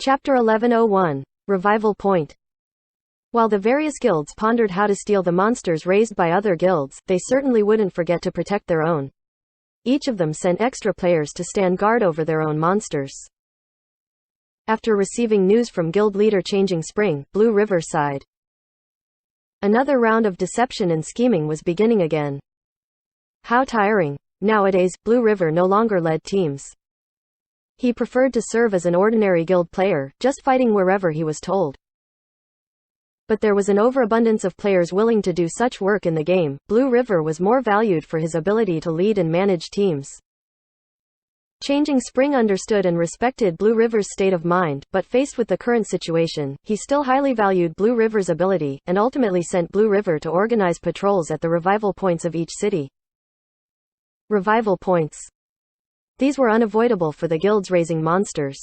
Chapter 1101. Revival Point. While the various guilds pondered how to steal the monsters raised by other guilds, they certainly wouldn't forget to protect their own. Each of them sent extra players to stand guard over their own monsters. After receiving news from guild leader Changing Spring, Blue River sighed. Another round of deception and scheming was beginning again. How tiring. Nowadays, Blue River no longer led teams. He preferred to serve as an ordinary guild player, just fighting wherever he was told. But there was an overabundance of players willing to do such work in the game. Blue River was more valued for his ability to lead and manage teams. Changing Spring understood and respected Blue River's state of mind, but faced with the current situation, he still highly valued Blue River's ability, and ultimately sent Blue River to organize patrols at the revival points of each city. Revival points. These were unavoidable for the guilds raising monsters.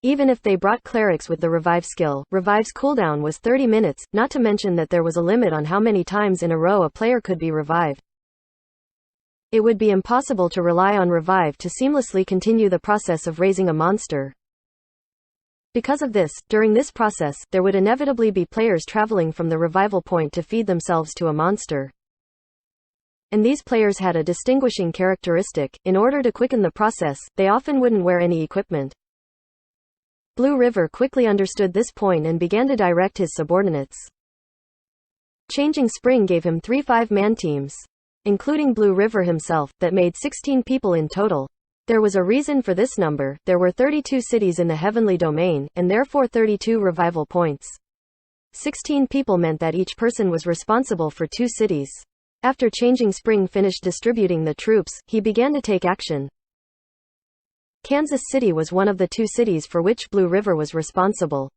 Even if they brought clerics with the revive skill, revive's cooldown was 30 minutes, not to mention that there was a limit on how many times in a row a player could be revived. It would be impossible to rely on revive to seamlessly continue the process of raising a monster. Because of this, during this process, there would inevitably be players traveling from the revival point to feed themselves to a monster. And these players had a distinguishing characteristic: in order to quicken the process, they often wouldn't wear any equipment. Blue River quickly understood this point and began to direct his subordinates. Changing Spring gave him 3 5-man teams, including Blue River himself, that made 16 people in total. There was a reason for this number: there were 32 cities in the Heavenly Domain, and therefore 32 revival points. 16 people meant that each person was responsible for 2 cities. After Changing Spring finished distributing the troops, he began to take action. Kansas City was one of the 2 cities for which Blue River was responsible.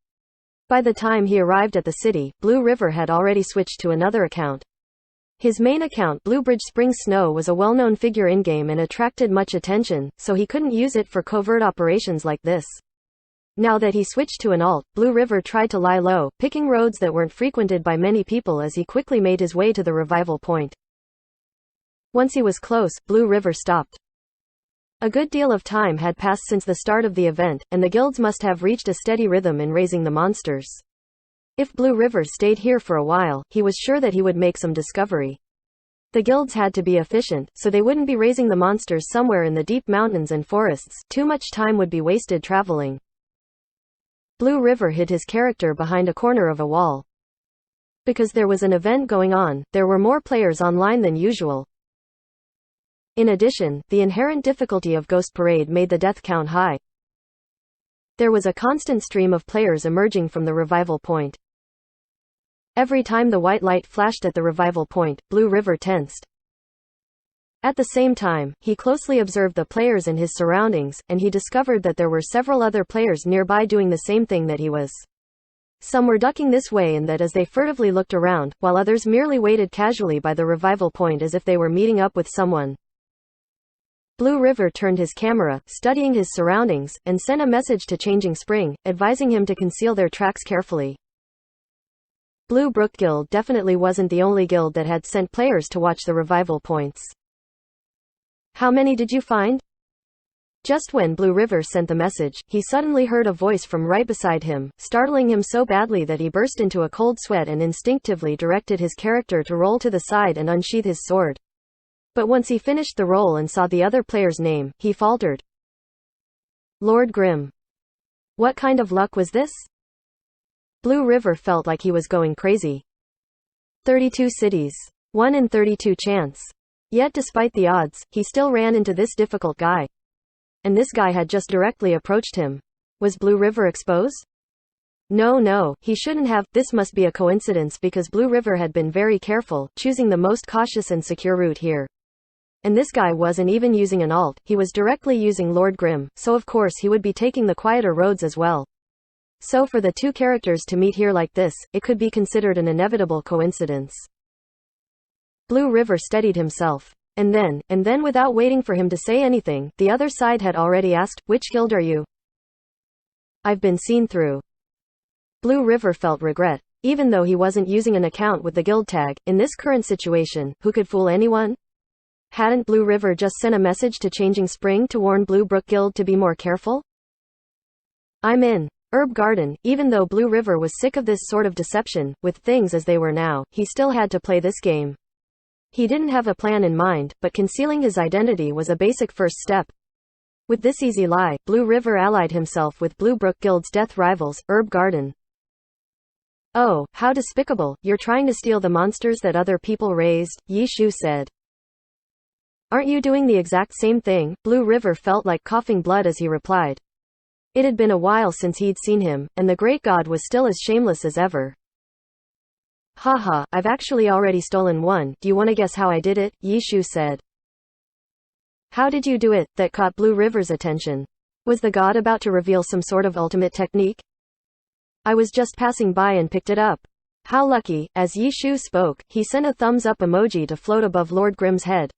By the time he arrived at the city, Blue River had already switched to another account. His main account, Bluebridge Spring Snow, was a well-known figure in-game and attracted much attention, so he couldn't use it for covert operations like this. Now that he switched to an alt, Blue River tried to lie low, picking roads that weren't frequented by many people as he quickly made his way to the revival point. Once he was close, Blue River stopped. A good deal of time had passed since the start of the event, and the guilds must have reached a steady rhythm in raising the monsters. If Blue River stayed here for a while, he was sure that he would make some discovery. The guilds had to be efficient, so they wouldn't be raising the monsters somewhere in the deep mountains and forests. Too much time would be wasted traveling. Blue River hid his character behind a corner of a wall. Because there was an event going on, there were more players online than usual. In addition, the inherent difficulty of Ghost Parade made the death count high. There was a constant stream of players emerging from the revival point. Every time the white light flashed at the revival point, Blue River tensed. At the same time, he closely observed the players and his surroundings, and he discovered that there were several other players nearby doing the same thing that he was. Some were ducking this way and that as they furtively looked around, while others merely waited casually by the revival point as if they were meeting up with someone. Blue River turned his camera, studying his surroundings, and sent a message to Changing Spring, advising him to conceal their tracks carefully. Blue Brook Guild definitely wasn't the only guild that had sent players to watch the revival points. How many did you find? Just when Blue River sent the message, he suddenly heard a voice from right beside him, startling him so badly that he burst into a cold sweat and instinctively directed his character to roll to the side and unsheath his sword. But once he finished the roll and saw the other player's name, he faltered. Lord Grimm. What kind of luck was this? Blue River felt like he was going crazy. 32 cities. 1 in 32 chance. Yet despite the odds, he still ran into this difficult guy. And this guy had just directly approached him. Was Blue River exposed? No, he shouldn't have. This must be a coincidence because Blue River had been very careful, choosing the most cautious and secure route here. And this guy wasn't even using an alt, he was directly using Lord Grimm, so of course he would be taking the quieter roads as well. So for the 2 characters to meet here like this, it could be considered an inevitable coincidence. Blue River steadied himself. And then without waiting for him to say anything, the other side had already asked, "Which guild are you?" "I've been seen through." Blue River felt regret. Even though he wasn't using an account with the guild tag, in this current situation, who could fool anyone? Hadn't Blue River just sent a message to Changing Spring to warn Blue Brook Guild to be more careful? I'm in. Herb Garden. Even though Blue River was sick of this sort of deception, with things as they were now, he still had to play this game. He didn't have a plan in mind, but concealing his identity was a basic first step. With this easy lie, Blue River allied himself with Blue Brook Guild's death rivals, Herb Garden. Oh, how despicable, you're trying to steal the monsters that other people raised, Yi Shu said. Aren't you doing the exact same thing? Blue River felt like coughing blood as he replied. It had been a while since he'd seen him, and the great god was still as shameless as ever. Haha, I've actually already stolen one, do you want to guess how I did it? Yi Shu said. How did you do it? That caught Blue River's attention. Was the god about to reveal some sort of ultimate technique? I was just passing by and picked it up. How lucky. As Yi Shu spoke, he sent a thumbs up emoji to float above Lord Grimm's head.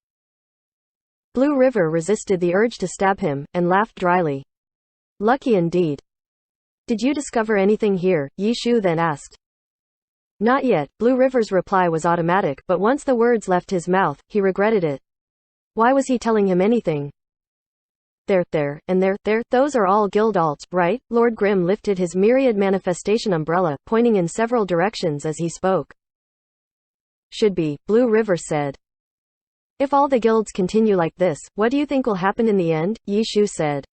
Blue River resisted the urge to stab him, and laughed dryly. Lucky indeed. Did you discover anything here? Yi Shu then asked. Not yet. Blue River's reply was automatic, but once the words left his mouth, he regretted it. Why was he telling him anything? There, those are all guild alts, right? Lord Grimm lifted his myriad manifestation umbrella, pointing in several directions as he spoke. Should be, Blue River said. If all the guilds continue like this, what do you think will happen in the end? Yi Shu said.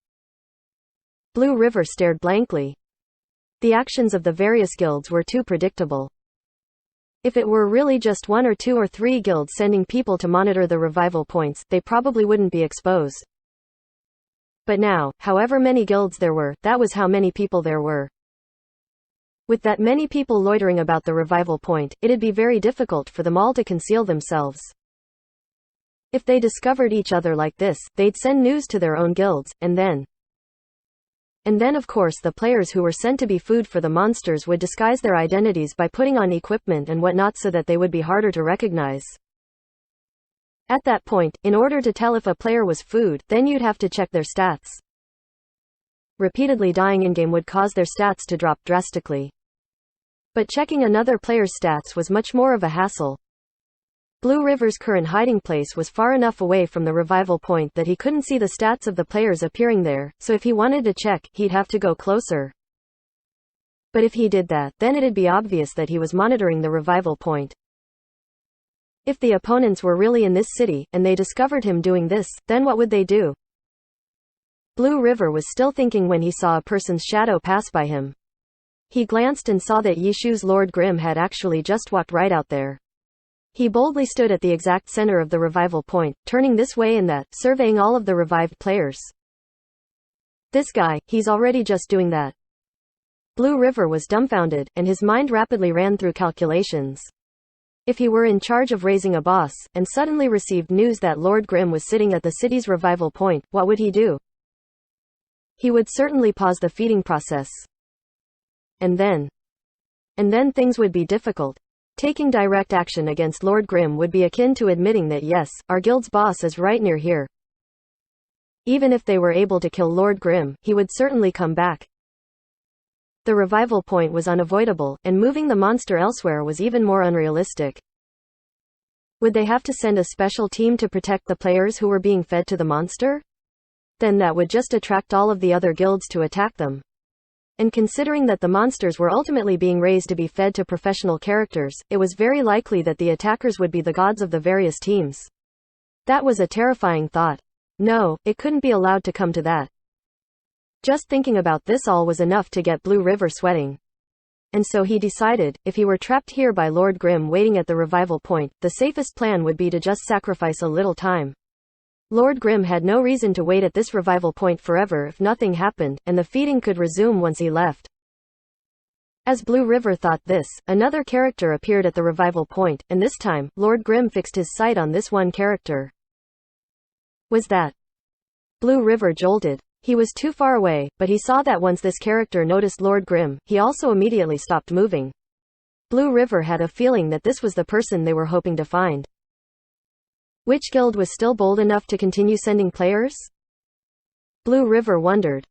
Blue River stared blankly. The actions of the various guilds were too predictable. If it were really just 1 or 2 or 3 guilds sending people to monitor the revival points, they probably wouldn't be exposed. But now, however many guilds there were, that was how many people there were. With that many people loitering about the revival point, it'd be very difficult for them all to conceal themselves. If they discovered each other like this, they'd send news to their own guilds, and then of course the players who were sent to be food for the monsters would disguise their identities by putting on equipment and whatnot so that they would be harder to recognize. At that point, in order to tell if a player was food, then you'd have to check their stats. Repeatedly dying in-game would cause their stats to drop drastically. But checking another player's stats was much more of a hassle. Blue River's current hiding place was far enough away from the revival point that he couldn't see the stats of the players appearing there, so if he wanted to check, he'd have to go closer. But if he did that, then it'd be obvious that he was monitoring the revival point. If the opponents were really in this city, and they discovered him doing this, then what would they do? Blue River was still thinking when he saw a person's shadow pass by him. He glanced and saw that Yi Shu's Lord Grimm had actually just walked right out there. He boldly stood at the exact center of the revival point, turning this way and that, surveying all of the revived players. This guy, he's already just doing that. Blue River was dumbfounded, and his mind rapidly ran through calculations. If he were in charge of raising a boss, and suddenly received news that Lord Grimm was sitting at the city's revival point, what would he do? He would certainly pause the feeding process. And then things would be difficult. Taking direct action against Lord Grimm would be akin to admitting that yes, our guild's boss is right near here. Even if they were able to kill Lord Grimm, he would certainly come back. The revival point was unavoidable, and moving the monster elsewhere was even more unrealistic. Would they have to send a special team to protect the players who were being fed to the monster? Then that would just attract all of the other guilds to attack them. And considering that the monsters were ultimately being raised to be fed to professional characters, it was very likely that the attackers would be the gods of the various teams. That was a terrifying thought. No, it couldn't be allowed to come to that. Just thinking about this all was enough to get Blue River sweating. And so he decided, if he were trapped here by Lord Grimm waiting at the revival point, the safest plan would be to just sacrifice a little time. Lord Grimm had no reason to wait at this revival point forever if nothing happened, and the feeding could resume once he left. As Blue River thought this, another character appeared at the revival point, and this time, Lord Grimm fixed his sight on this one character. Was that? Blue River jolted. He was too far away, but he saw that once this character noticed Lord Grimm, he also immediately stopped moving. Blue River had a feeling that this was the person they were hoping to find. Which guild was still bold enough to continue sending players? Blue River wondered.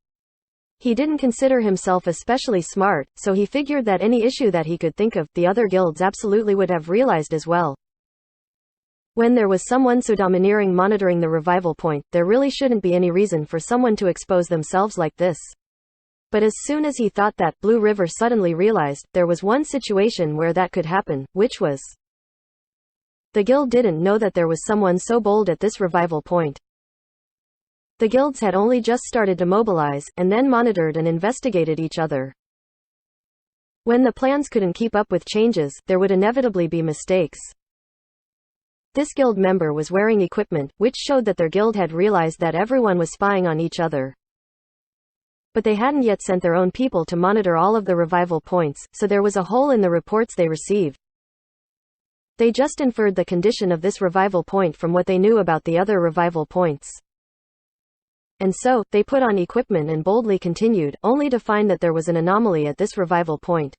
He didn't consider himself especially smart, so he figured that any issue that he could think of, the other guilds absolutely would have realized as well. When there was someone so domineering monitoring the revival point, there really shouldn't be any reason for someone to expose themselves like this. But as soon as he thought that, Blue River suddenly realized there was one situation where that could happen, which was the guild didn't know that there was someone so bold at this revival point. The guilds had only just started to mobilize, and then monitored and investigated each other. When the plans couldn't keep up with changes, there would inevitably be mistakes. This guild member was wearing equipment, which showed that their guild had realized that everyone was spying on each other. But they hadn't yet sent their own people to monitor all of the revival points, so there was a hole in the reports they received. They just inferred the condition of this revival point from what they knew about the other revival points. And so, they put on equipment and boldly continued, only to find that there was an anomaly at this revival point.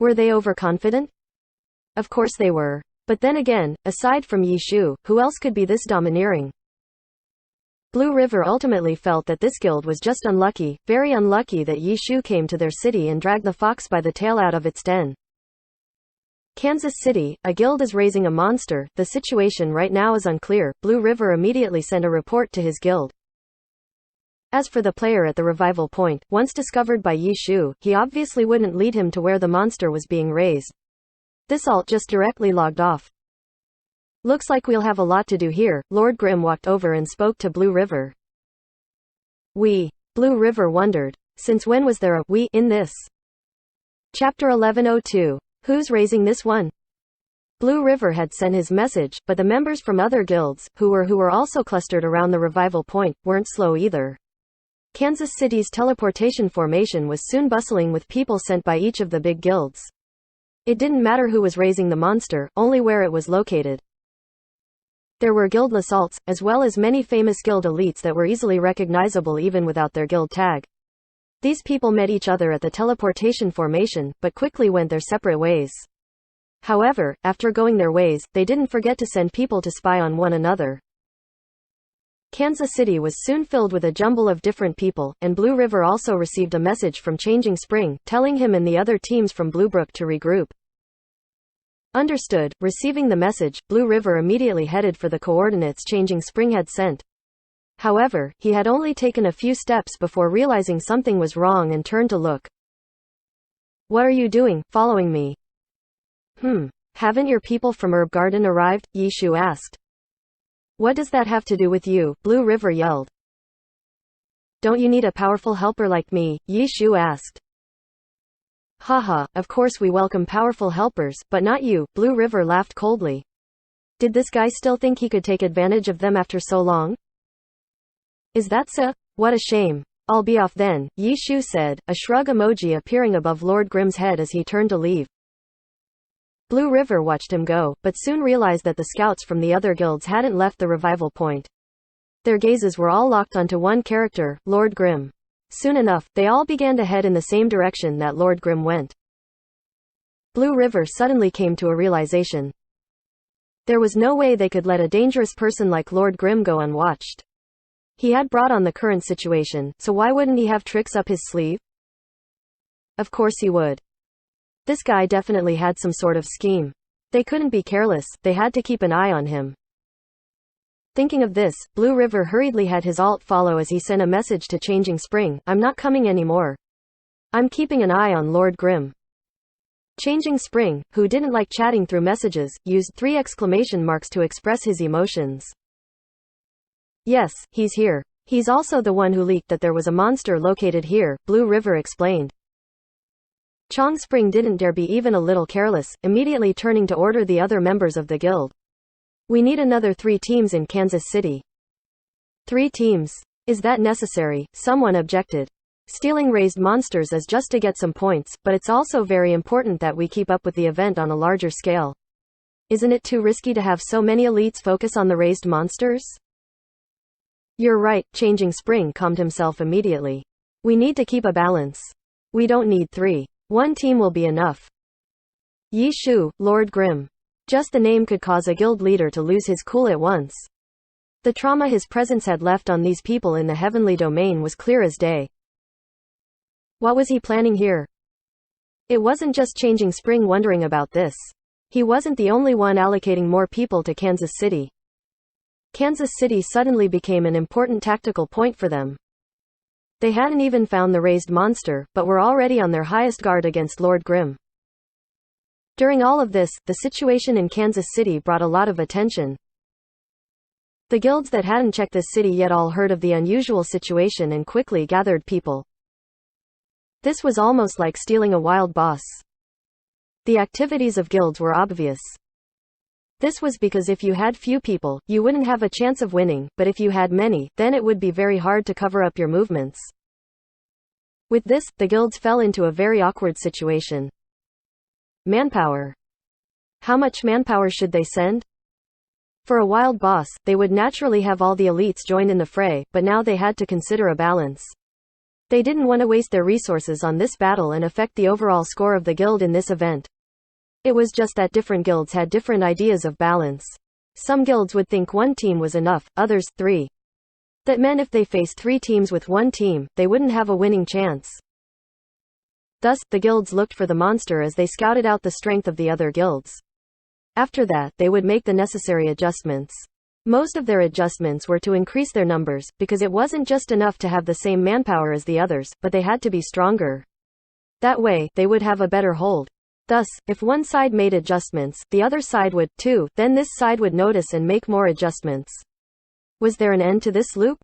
Were they overconfident? Of course they were. But then again, aside from Yi Shu, who else could be this domineering? Blue River ultimately felt that this guild was just unlucky, very unlucky that Yi Shu came to their city and dragged the fox by the tail out of its den. Kansas City, a guild is raising a monster, the situation right now is unclear. Blue River immediately sent a report to his guild. As for the player at the revival point, once discovered by Yi Shu, he obviously wouldn't lead him to where the monster was being raised. This alt just directly logged off. Looks like we'll have a lot to do here. Lord Grimm walked over and spoke to Blue River. Blue River wondered. Since when was there a we in this? Chapter 1102. Who's raising this one? Blue River had sent his message, but the members from other guilds, who were also clustered around the revival point, weren't slow either. Kansas City's teleportation formation was soon bustling with people sent by each of the big guilds. It didn't matter who was raising the monster, only where it was located. There were guildless alts, as well as many famous guild elites that were easily recognizable even without their guild tag. These people met each other at the teleportation formation, but quickly went their separate ways. However, after going their ways, they didn't forget to send people to spy on one another. Kansas City was soon filled with a jumble of different people, and Blue River also received a message from Changing Spring, telling him and the other teams from Bluebrook to regroup. Understood. Receiving the message, Blue River immediately headed for the coordinates Changing Spring had sent. However, he had only taken a few steps before realizing something was wrong and turned to look. What are you doing, following me? Haven't your people from Herb Garden arrived? Yi Shu asked. What does that have to do with you? Blue River yelled. Don't you need a powerful helper like me? Yi Shu asked. Haha, of course we welcome powerful helpers, but not you. Blue River laughed coldly. Did this guy still think he could take advantage of them after so long? Is that so? What a shame. I'll be off then, Yi Shu said, a shrug emoji appearing above Lord Grimm's head as he turned to leave. Blue River watched him go, but soon realized that the scouts from the other guilds hadn't left the revival point. Their gazes were all locked onto one character, Lord Grimm. Soon enough, they all began to head in the same direction that Lord Grimm went. Blue River suddenly came to a realization. There was no way they could let a dangerous person like Lord Grimm go unwatched. He had brought on the current situation, so why wouldn't he have tricks up his sleeve? Of course he would. This guy definitely had some sort of scheme. They couldn't be careless, they had to keep an eye on him. Thinking of this, Blue River hurriedly had his alt follow as he sent a message to Changing Spring. I'm not coming anymore. I'm keeping an eye on Lord Grimm. Changing Spring, who didn't like chatting through messages, used 3 exclamation marks to express his emotions. Yes, he's here. He's also the one who leaked that there was a monster located here, Blue River explained. Chong Spring didn't dare be even a little careless, immediately turning to order the other members of the guild. We need another 3 teams in Kansas City. 3 teams? Is that necessary? Someone objected. Stealing raised monsters is just to get some points, but it's also very important that we keep up with the event on a larger scale. Isn't it too risky to have so many elites focus on the raised monsters? You're right, Changing Spring calmed himself immediately. We need to keep a balance. We don't need 3. 1 team will be enough. Yi Shu, Lord Grimm. Just the name could cause a guild leader to lose his cool at once. The trauma his presence had left on these people in the heavenly domain was clear as day. What was he planning here? It wasn't just Changing Spring wondering about this. He wasn't the only one allocating more people to Kansas City. Kansas City suddenly became an important tactical point for them. They hadn't even found the raised monster, but were already on their highest guard against Lord Grimm. During all of this, the situation in Kansas City brought a lot of attention. The guilds that hadn't checked this city yet all heard of the unusual situation and quickly gathered people. This was almost like stealing a wild boss. The activities of guilds were obvious. This was because if you had few people, you wouldn't have a chance of winning, but if you had many, then it would be very hard to cover up your movements. With this, the guilds fell into a very awkward situation. Manpower. How much manpower should they send? For a wild boss, they would naturally have all the elites join in the fray, but now they had to consider a balance. They didn't want to waste their resources on this battle and affect the overall score of the guild in this event. It was just that different guilds had different ideas of balance. Some guilds would think one team was enough, others, 3. That meant if they faced 3 teams with one team, they wouldn't have a winning chance. Thus, the guilds looked for the monster as they scouted out the strength of the other guilds. After that, they would make the necessary adjustments. Most of their adjustments were to increase their numbers, because it wasn't just enough to have the same manpower as the others, but they had to be stronger. That way, they would have a better hold. Thus, if one side made adjustments, the other side would, too, then this side would notice and make more adjustments. Was there an end to this loop?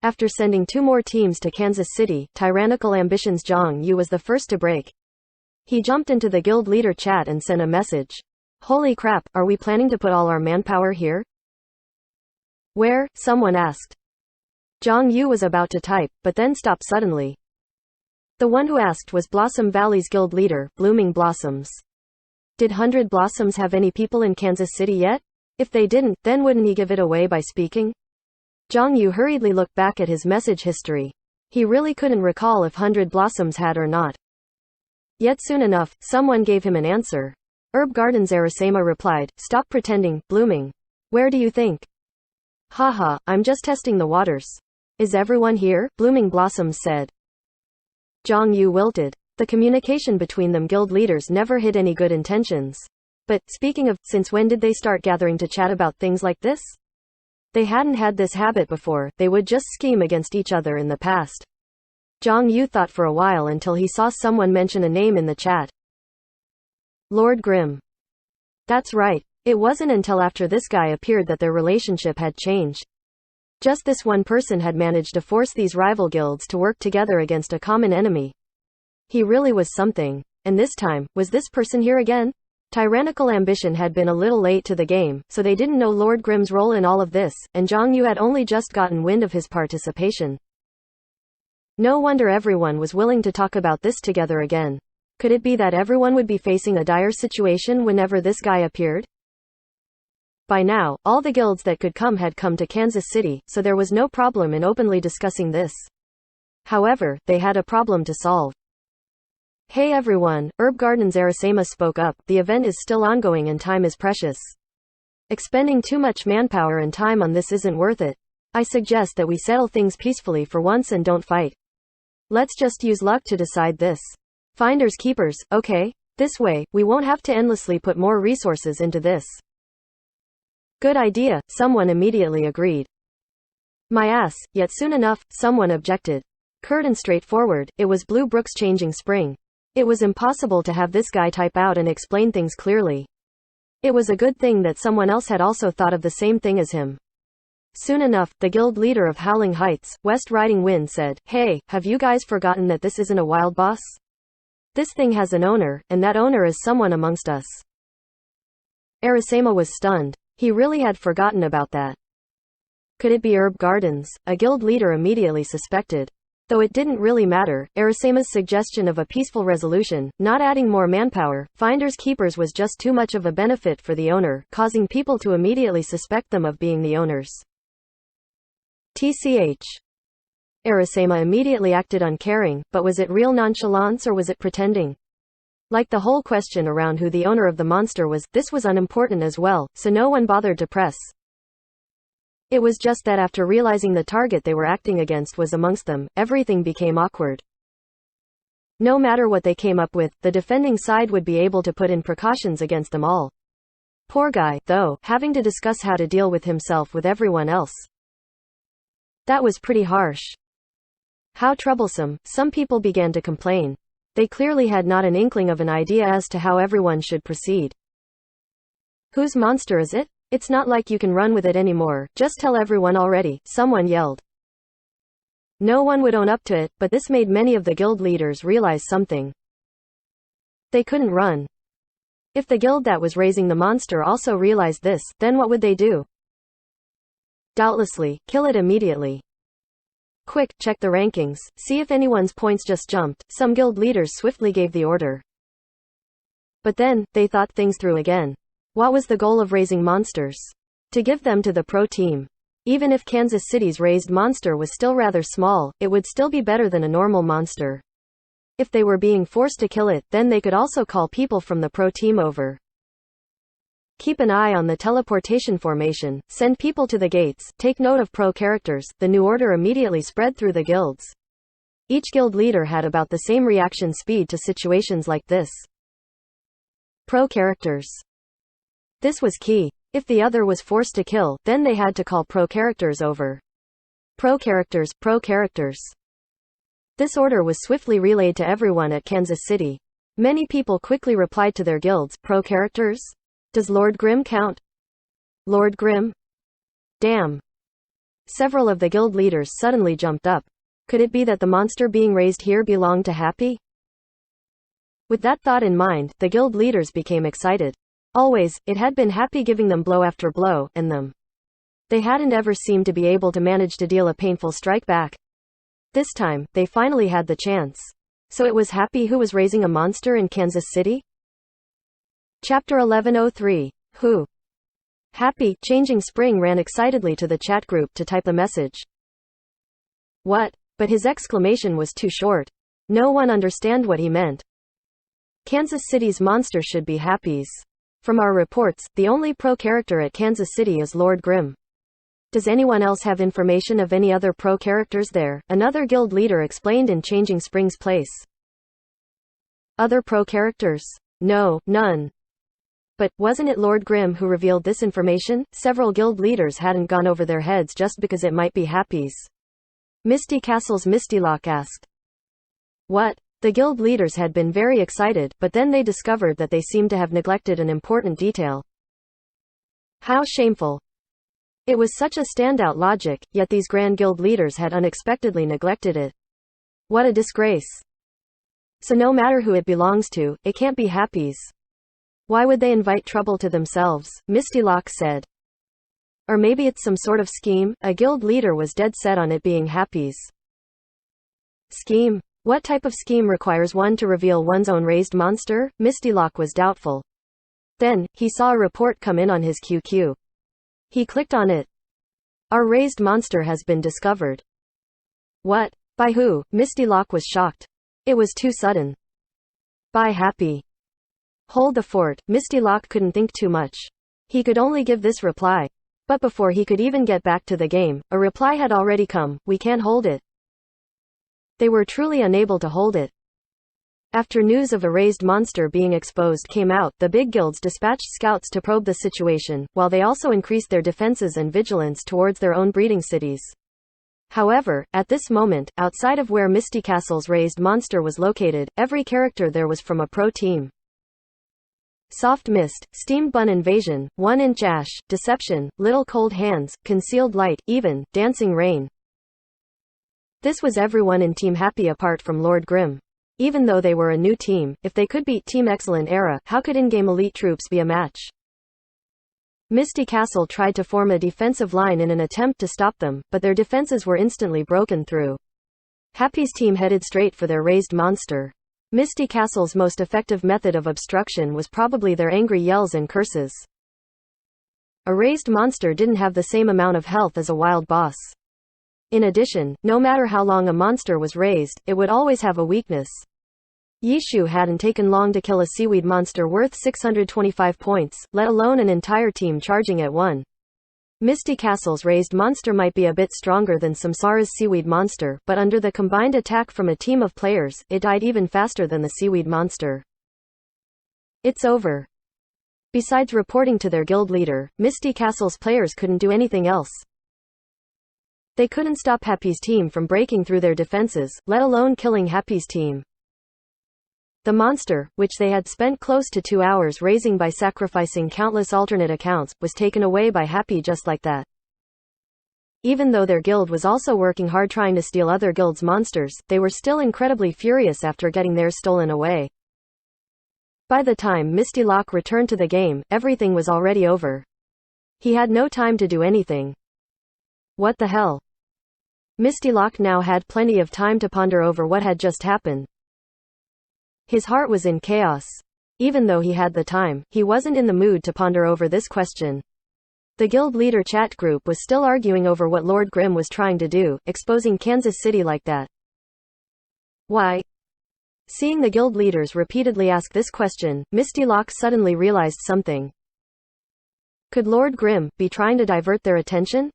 After sending 2 more teams to Kansas City, Tyrannical Ambitions Zhang Yu was the first to break. He jumped into the guild leader chat and sent a message. Holy crap, are we planning to put all our manpower here? Where? Someone asked. Zhang Yu was about to type, but then stopped suddenly. The one who asked was Blossom Valley's guild leader, Blooming Blossoms. Did 100 Blossoms have any people in Kansas City yet? If they didn't, then wouldn't he give it away by speaking? Zhang Yu hurriedly looked back at his message history. He really couldn't recall if 100 Blossoms had or not. Yet soon enough, someone gave him an answer. Herb Gardens Arasema replied, "Stop pretending, Blooming. Where do you think?" "Haha, I'm just testing the waters." "Is everyone here?" Blooming Blossoms said. Zhang Yu wilted. The communication between them guild leaders never hid any good intentions. But, speaking of, since when did they start gathering to chat about things like this? They hadn't had this habit before, they would just scheme against each other in the past. Zhang Yu thought for a while until he saw someone mention a name in the chat. Lord Grimm. That's right. It wasn't until after this guy appeared that their relationship had changed. Just this one person had managed to force these rival guilds to work together against a common enemy. He really was something. And this time, was this person here again? Tyrannical Ambition had been a little late to the game, so they didn't know Lord Grimm's role in all of this, and Zhang Yu had only just gotten wind of his participation. No wonder everyone was willing to talk about this together again. Could it be that everyone would be facing a dire situation whenever this guy appeared? By now, all the guilds that could come had come to Kansas City, so there was no problem in openly discussing this. However, they had a problem to solve. Hey everyone, Herb Gardens Arasema spoke up, the event is still ongoing and time is precious. Expending too much manpower and time on this isn't worth it. I suggest that we settle things peacefully for once and don't fight. Let's just use luck to decide this. Finders keepers, okay? This way, we won't have to endlessly put more resources into this. Good idea, someone immediately agreed. My ass, yet soon enough, someone objected. Curt and straightforward, it was Blue Brook's changing spring. It was impossible to have this guy type out and explain things clearly. It was a good thing that someone else had also thought of the same thing as him. Soon enough, the guild leader of Howling Heights, West Riding Wind said, "Hey, have you guys forgotten that this isn't a wild boss? This thing has an owner, and that owner is someone amongst us." Arasema was stunned. He really had forgotten about that. Could it be Herb Gardens? A guild leader immediately suspected. Though it didn't really matter, Arasema's suggestion of a peaceful resolution, not adding more manpower, finders keepers was just too much of a benefit for the owner, causing people to immediately suspect them of being the owners. TCH. Arasema immediately acted uncaring, but was it real nonchalance or was it pretending? Like the whole question around who the owner of the monster was, this was unimportant as well, so no one bothered to press. It was just that after realizing the target they were acting against was amongst them, everything became awkward. No matter what they came up with, the defending side would be able to put in precautions against them all. Poor guy, though, having to discuss how to deal with himself with everyone else. That was pretty harsh. How troublesome, some people began to complain. They clearly had not an inkling of an idea as to how everyone should proceed. Whose monster is it? It's not like you can run with it anymore, just tell everyone already, someone yelled. No one would own up to it, but this made many of the guild leaders realize something. They couldn't run. If the guild that was raising the monster also realized this, then what would they do? Doubtlessly, kill it immediately. Quick, check the rankings, see if anyone's points just jumped. Some guild leaders swiftly gave the order. But then, they thought things through again. What was the goal of raising monsters? To give them to the pro team. Even if Kansas City's raised monster was still rather small, it would still be better than a normal monster. If they were being forced to kill it, then they could also call people from the pro team over. Keep an eye on the teleportation formation, send people to the gates, take note of pro characters. The new order immediately spread through the guilds. Each guild leader had about the same reaction speed to situations like this. Pro characters. This was key. If the other was forced to kill, then they had to call pro characters over. Pro characters, pro characters. This order was swiftly relayed to everyone at Kansas City. Many people quickly replied to their guilds, pro characters? Does Lord Grimm count? Lord Grimm? Damn. Several of the guild leaders suddenly jumped up. Could it be that the monster being raised here belonged to Happy? With that thought in mind, the guild leaders became excited. Always, it had been Happy giving them blow after blow, and them. They hadn't ever seemed to be able to manage to deal a painful strike back. This time, they finally had the chance. So it was Happy who was raising a monster in Kansas City? Chapter 1103. Who? Happy, Changing Spring ran excitedly to the chat group to type a message. What? But his exclamation was too short. No one understood what he meant. Kansas City's monster should be Happy's. From our reports, the only pro character at Kansas City is Lord Grimm. Does anyone else have information of any other pro characters there? Another guild leader explained in Changing Spring's place. Other pro characters? No, none. But, wasn't it Lord Grimm who revealed this information? Several guild leaders hadn't gone over their heads just because it might be Happy's. Misty Castle's Mistylock asked. What? The guild leaders had been very excited, but then they discovered that they seemed to have neglected an important detail. How shameful. It was such a standout logic, yet these grand guild leaders had unexpectedly neglected it. What a disgrace. So no matter who it belongs to, it can't be Happy's. Why would they invite trouble to themselves? Mistylock said. Or maybe it's some sort of scheme? A guild leader was dead set on it being Happy's. Scheme? What type of scheme requires one to reveal one's own raised monster? Mistylock was doubtful. Then, he saw a report come in on his QQ. He clicked on it. Our raised monster has been discovered. What? By who? Mistylock was shocked. It was too sudden. By Happy. Hold the fort. Mistylock couldn't think too much. He could only give this reply. But before he could even get back to the game, a reply had already come. We can't hold it. They were truly unable to hold it. After news of a raised monster being exposed came out, the big guilds dispatched scouts to probe the situation, while they also increased their defenses and vigilance towards their own breeding cities. However, at this moment, outside of where Misty Castle's raised monster was located, every character there was from a pro team. Soft Mist, Steamed Bun Invasion, 1-inch Ash, Deception, Little Cold Hands, Concealed Light, even, Dancing Rain. This was everyone in Team Happy apart from Lord Grimm. Even though they were a new team, if they could beat Team Excellent Era, how could in-game elite troops be a match? Misty Castle tried to form a defensive line in an attempt to stop them, but their defenses were instantly broken through. Happy's team headed straight for their raised monster. Misty Castle's most effective method of obstruction was probably their angry yells and curses. A raised monster didn't have the same amount of health as a wild boss. In addition, no matter how long a monster was raised, it would always have a weakness. Yishu hadn't taken long to kill a seaweed monster worth 625 points, let alone an entire team charging at one. Misty Castle's raised monster might be a bit stronger than Samsara's seaweed monster, but under the combined attack from a team of players, it died even faster than the seaweed monster. It's over. Besides reporting to their guild leader, Misty Castle's players couldn't do anything else. They couldn't stop Happy's team from breaking through their defenses, let alone killing Happy's team. The monster, which they had spent close to 2 hours raising by sacrificing countless alternate accounts, was taken away by Happy just like that. Even though their guild was also working hard trying to steal other guilds' monsters, they were still incredibly furious after getting theirs stolen away. By the time Misty Lock returned to the game, everything was already over. He had no time to do anything. What the hell? Misty Lock now had plenty of time to ponder over what had just happened. His heart was in chaos. Even though he had the time, he wasn't in the mood to ponder over this question. The guild leader chat group was still arguing over what Lord Grimm was trying to do, exposing Kansas City like that. Why? Seeing the guild leaders repeatedly ask this question, Misty Lock suddenly realized something. Could Lord Grimm be trying to divert their attention?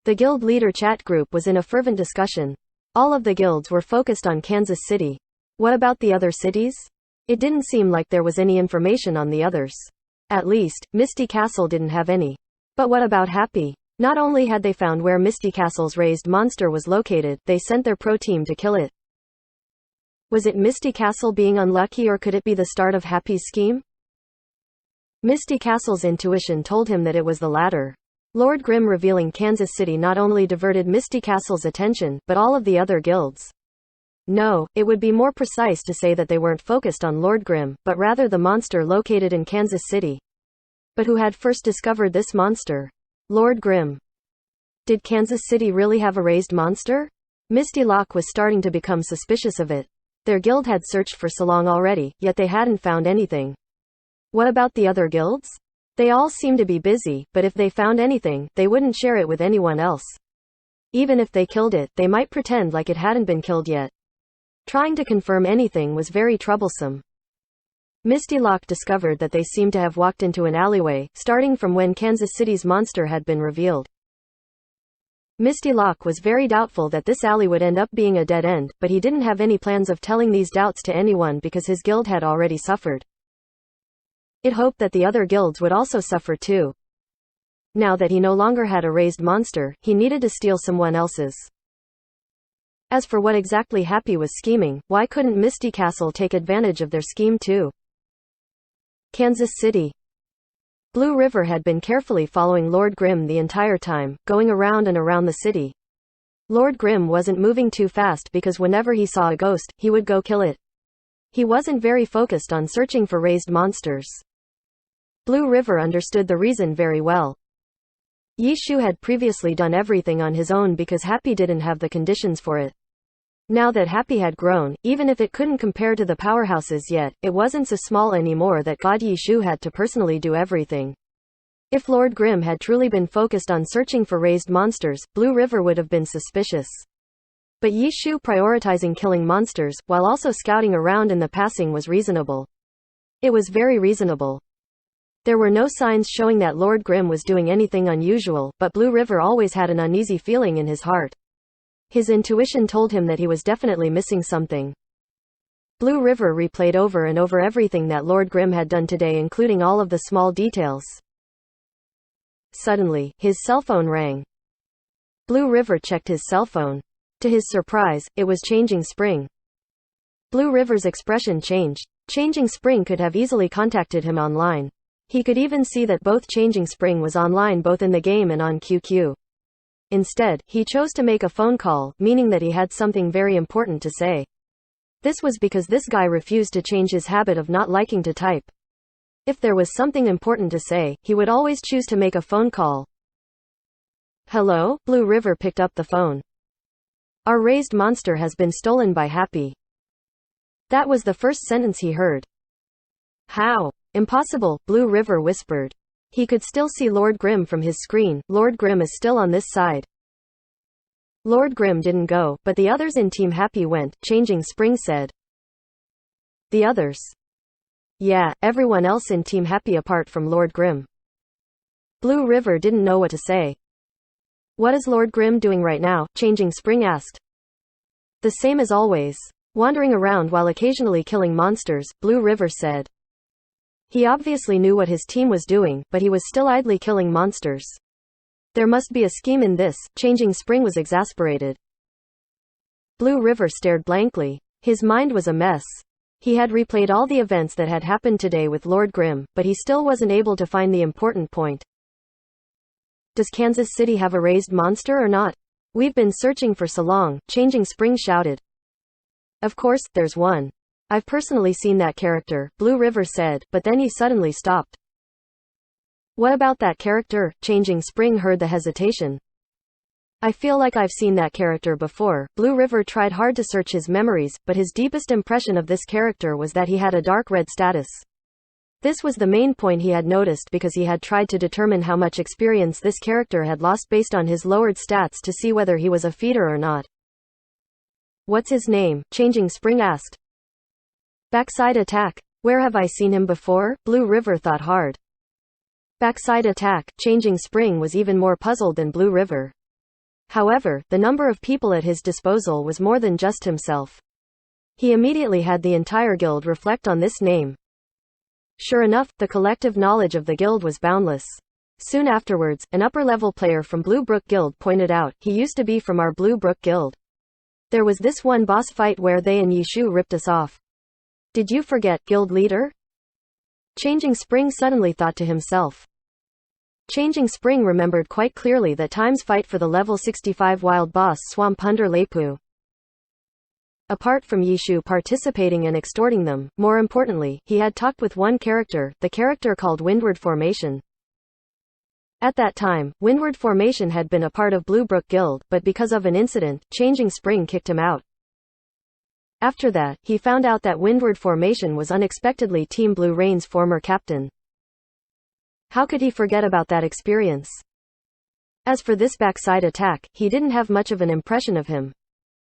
The guild leader chat group was in a fervent discussion. All of the guilds were focused on Kansas City. What about the other cities? It didn't seem like there was any information on the others. At least, Misty Castle didn't have any. But what about Happy? Not only had they found where Misty Castle's raised monster was located, they sent their pro team to kill it. Was it Misty Castle being unlucky, or could it be the start of Happy's scheme? Misty Castle's intuition told him that it was the latter. Lord Grimm revealing Kansas City not only diverted Misty Castle's attention, but all of the other guilds. No, it would be more precise to say that they weren't focused on Lord Grimm, but rather the monster located in Kansas City. But who had first discovered this monster? Lord Grimm. Did Kansas City really have a raised monster? Misty Lock was starting to become suspicious of it. Their guild had searched for so long already, yet they hadn't found anything. What about the other guilds? They all seemed to be busy, but if they found anything, they wouldn't share it with anyone else. Even if they killed it, they might pretend like it hadn't been killed yet. Trying to confirm anything was very troublesome. Misty Lock discovered that they seemed to have walked into an alleyway, starting from when Kansas City's monster had been revealed. Misty Lock was very doubtful that this alley would end up being a dead end, but he didn't have any plans of telling these doubts to anyone because his guild had already suffered. It hoped that the other guilds would also suffer too. Now that he no longer had a raised monster, he needed to steal someone else's. As for what exactly Happy was scheming, why couldn't Misty Castle take advantage of their scheme too? Kansas City. Blue River had been carefully following Lord Grimm the entire time, going around and around the city. Lord Grimm wasn't moving too fast because whenever he saw a ghost, he would go kill it. He wasn't very focused on searching for raised monsters. Blue River understood the reason very well. Yi Shu had previously done everything on his own because Happy didn't have the conditions for it. Now that Happy had grown, even if it couldn't compare to the powerhouses yet, it wasn't so small anymore that God Yi Shu had to personally do everything. If Lord Grimm had truly been focused on searching for raised monsters, Blue River would have been suspicious. But Yi Shu prioritizing killing monsters, while also scouting around in the passing was reasonable. It was very reasonable. There were no signs showing that Lord Grimm was doing anything unusual, but Blue River always had an uneasy feeling in his heart. His intuition told him that he was definitely missing something. Blue River replayed over and over everything that Lord Grimm had done today, including all of the small details. Suddenly, his cell phone rang. Blue River checked his cell phone. To his surprise, it was Changing Spring. Blue River's expression changed. Changing Spring could have easily contacted him online. He could even see that both Changing Spring was online both in the game and on QQ. Instead, he chose to make a phone call, meaning that he had something very important to say. This was because this guy refused to change his habit of not liking to type. If there was something important to say, he would always choose to make a phone call. Hello? Blue River picked up the phone. Our raised monster has been stolen by Happy. That was the first sentence he heard. How? Impossible, Blue River whispered. He could still see Lord Grimm from his screen. Lord Grimm is still on this side. Lord Grimm didn't go, but the others in Team Happy went, Changing Spring said. The others? Yeah, everyone else in Team Happy apart from Lord Grimm. Blue River didn't know what to say. What is Lord Grimm doing right now? Changing Spring asked. The same as always. Wandering around while occasionally killing monsters, Blue River said. He obviously knew what his team was doing, but he was still idly killing monsters. There must be a scheme in this. Changing Spring was exasperated. Blue River stared blankly. His mind was a mess. He had replayed all the events that had happened today with Lord Grimm, but he still wasn't able to find the important point. Does Kansas City have a raised monster or not? We've been searching for so long, Changing Spring shouted. Of course, there's one. I've personally seen that character, Blue River said, but then he suddenly stopped. What about that character? Changing Spring heard the hesitation. I feel like I've seen that character before. Blue River tried hard to search his memories, but his deepest impression of this character was that he had a dark red status. This was the main point he had noticed because he had tried to determine how much experience this character had lost based on his lowered stats to see whether he was a feeder or not. What's his name? Changing Spring asked. Backside Attack. Where have I seen him before? Blue River thought hard. Backside Attack. Changing Spring was even more puzzled than Blue River. However, the number of people at his disposal was more than just himself. He immediately had the entire guild reflect on this name. Sure enough, the collective knowledge of the guild was boundless. Soon afterwards, an upper-level player from Blue Brook Guild pointed out, he used to be from our Blue Brook Guild. There was this one boss fight where they and Yishu ripped us off. Did you forget, guild leader? Changing Spring suddenly thought to himself. Changing Spring remembered quite clearly that time's fight for the level 65 wild boss Swamp Hunter Lepu. Apart from Yishu participating and extorting them, more importantly, he had talked with one character, the character called Windward Formation. At that time, Windward Formation had been a part of Blue Brook Guild, but because of an incident, Changing Spring kicked him out. After that, he found out that Windward Formation was unexpectedly Team Blue Rain's former captain. How could he forget about that experience? As for this Backside Attack, he didn't have much of an impression of him.